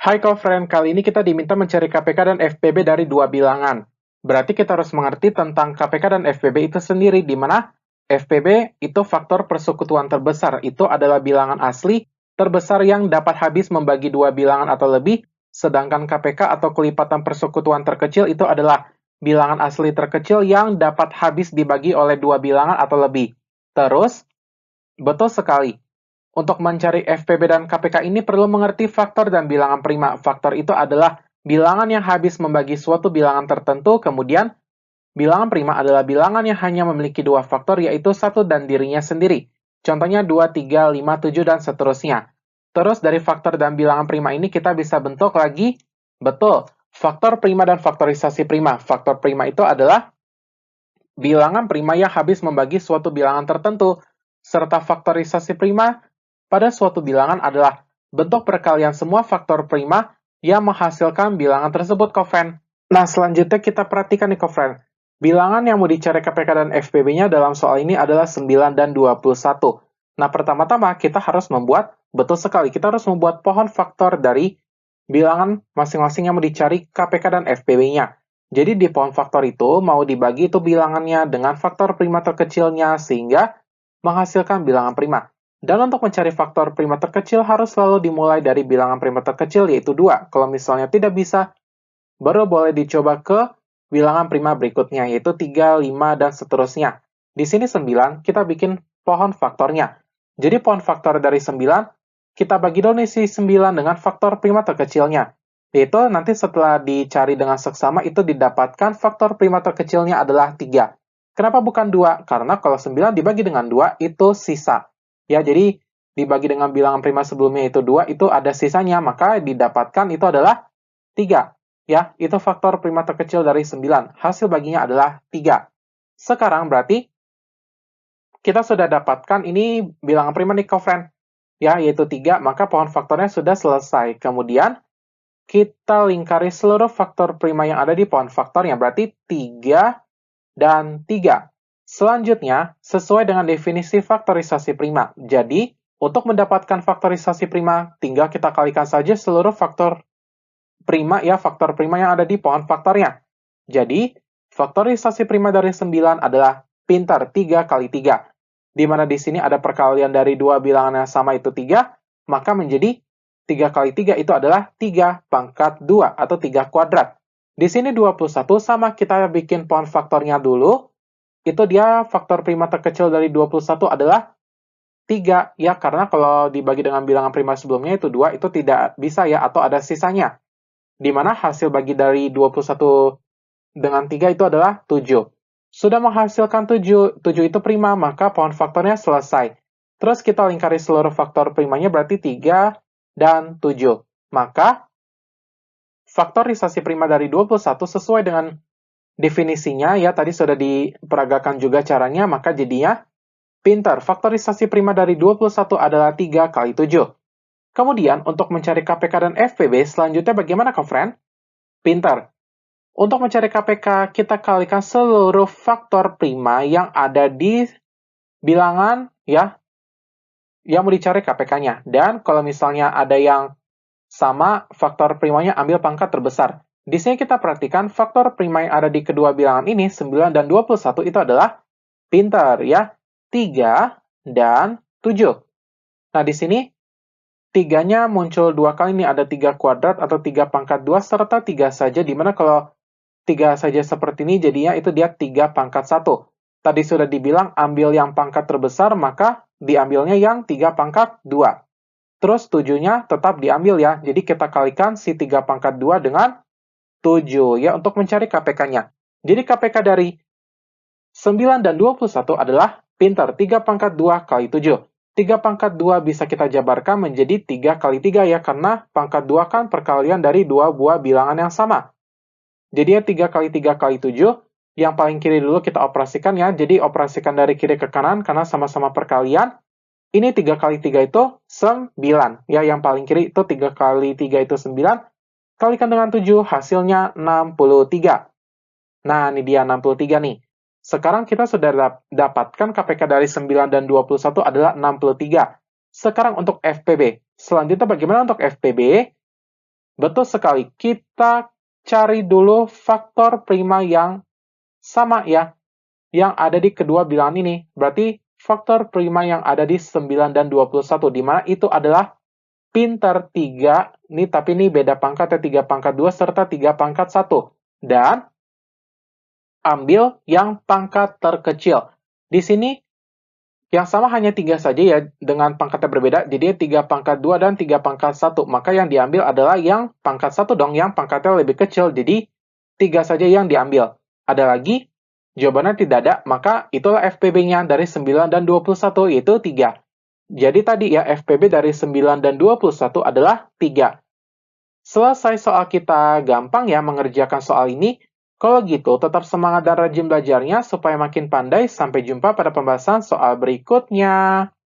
Hai friend, kali ini kita diminta mencari KPK dan FPB dari dua bilangan. Berarti kita harus mengerti tentang KPK dan FPB itu sendiri, di mana FPB itu faktor persekutuan terbesar, itu adalah bilangan asli terbesar yang dapat habis membagi dua bilangan atau lebih, sedangkan KPK atau kelipatan persekutuan terkecil itu adalah bilangan asli terkecil yang dapat habis dibagi oleh dua bilangan atau lebih. Terus, betul sekali. Untuk mencari FPB dan KPK ini perlu mengerti faktor dan bilangan prima. Faktor itu adalah bilangan yang habis membagi suatu bilangan tertentu, kemudian bilangan prima adalah bilangan yang hanya memiliki dua faktor, yaitu satu dan dirinya sendiri. Contohnya 2, 3, 5, 7, dan seterusnya. Terus dari faktor dan bilangan prima ini kita bisa bentuk lagi, betul, faktor prima dan faktorisasi prima. Faktor prima itu adalah bilangan prima yang habis membagi suatu bilangan tertentu, serta faktorisasi prima pada suatu bilangan adalah bentuk perkalian semua faktor prima yang menghasilkan bilangan tersebut, friend. Nah, selanjutnya kita perhatikan nih, friend. Bilangan yang mau dicari KPK dan FPB-nya dalam soal ini adalah 9 dan 21. Nah, pertama-tama kita harus membuat, betul sekali, kita harus membuat pohon faktor dari bilangan masing-masing yang mau dicari KPK dan FPB-nya. Jadi di pohon faktor itu mau dibagi itu bilangannya dengan faktor prima terkecilnya sehingga menghasilkan bilangan prima. Dan untuk mencari faktor prima terkecil harus selalu dimulai dari bilangan prima terkecil yaitu 2. Kalau misalnya tidak bisa, baru boleh dicoba ke bilangan prima berikutnya yaitu 3, 5, dan seterusnya. Di sini 9, kita bikin pohon faktornya. Jadi pohon faktor dari 9, kita bagi dulu nih si 9 dengan faktor prima terkecilnya. Yaitu nanti setelah dicari dengan seksama itu didapatkan faktor prima terkecilnya adalah 3. Kenapa bukan 2? Karena kalau 9 dibagi dengan 2 itu sisa. Ya, jadi dibagi dengan bilangan prima sebelumnya itu 2, itu ada sisanya, maka didapatkan itu adalah 3. Ya, itu faktor prima terkecil dari 9. Hasil baginya adalah 3. Sekarang berarti kita sudah dapatkan ini bilangan prima nih, friend. Ya, yaitu 3, maka pohon faktornya sudah selesai. Kemudian, kita lingkari seluruh faktor prima yang ada di pohon faktornya, berarti 3 dan 3. Selanjutnya, sesuai dengan definisi faktorisasi prima. Jadi, untuk mendapatkan faktorisasi prima, tinggal kita kalikan saja seluruh faktor prima yang ada di pohon faktornya. Jadi, faktorisasi prima dari 9 adalah pintar 3 kali 3. Di mana di sini ada perkalian dari dua bilangan yang sama itu 3, maka menjadi 3 kali 3 itu adalah 3 pangkat 2 atau 3 kuadrat. Di sini 21 sama kita bikin pohon faktornya dulu. Itu dia faktor prima terkecil dari 21 adalah 3, ya, karena kalau dibagi dengan bilangan prima sebelumnya itu 2, itu tidak bisa ya, atau ada sisanya. Di mana hasil bagi dari 21 dengan 3 itu adalah 7. Sudah menghasilkan 7 itu prima, maka pohon faktornya selesai. Terus kita lingkari seluruh faktor primanya berarti 3 dan 7. Maka, faktorisasi prima dari 21 sesuai dengan definisinya, ya, tadi sudah diperagakan juga caranya, maka jadinya pintar. Faktorisasi prima dari 21 adalah 3 kali 7. Kemudian, untuk mencari KPK dan FPB, selanjutnya bagaimana, friend? Pintar. Untuk mencari KPK, kita kalikan seluruh faktor prima yang ada di bilangan, ya, yang mau dicari KPK-nya. Dan kalau misalnya ada yang sama, faktor primanya ambil pangkat terbesar. Di sini kita perhatikan faktor prima yang ada di kedua bilangan ini, 9 dan 21 itu adalah pintar, ya. 3 dan 7. Nah, di sini 3-nya muncul 2 kali, ini ada 3 kuadrat atau 3 pangkat 2, serta 3 saja, dimana kalau 3 saja seperti ini, jadinya itu dia 3 pangkat 1. Tadi sudah dibilang ambil yang pangkat terbesar, maka diambilnya yang 3 pangkat 2. Terus 7-nya tetap diambil ya, jadi kita kalikan si 3 pangkat 2 dengan 7 ya untuk mencari KPK-nya. Jadi KPK dari 9 dan 21 adalah pintar 3 pangkat 2 kali 7. 3 pangkat 2 bisa kita jabarkan menjadi 3 kali 3 ya, karena pangkat 2 kan perkalian dari dua buah bilangan yang sama. Jadi ya 3 kali 3 kali 7, yang paling kiri dulu kita operasikan ya, jadi operasikan dari kiri ke kanan karena sama-sama perkalian. Ini 3 kali 3 itu 9, ya, yang paling kiri itu 3 kali 3 itu 9, kalikan dengan 7, hasilnya 63. Nah, ini dia 63 nih. Sekarang kita sudah dapatkan KPK dari 9 dan 21 adalah 63. Sekarang untuk FPB. Selanjutnya bagaimana untuk FPB? Betul sekali. Kita cari dulu faktor prima yang sama ya, yang ada di kedua bilangan ini. Berarti faktor prima yang ada di 9 dan 21, di mana itu adalah pintar 3, nih, tapi ini beda pangkat ya, 3 pangkat 2 serta 3 pangkat 1. Dan ambil yang pangkat terkecil. Di sini yang sama hanya 3 saja ya, dengan pangkatnya berbeda, jadi 3 pangkat 2 dan 3 pangkat 1. Maka yang diambil adalah yang pangkat 1 dong, yang pangkatnya lebih kecil, jadi 3 saja yang diambil. Ada lagi? Jawabannya tidak ada, maka itulah FPB-nya dari 9 dan 21, yaitu 3. Jadi tadi ya, FPB dari 9 dan 21 adalah 3. Selesai soal kita gampang ya mengerjakan soal ini. Kalau gitu, tetap semangat dan rajin belajarnya supaya makin pandai. Sampai jumpa pada pembahasan soal berikutnya.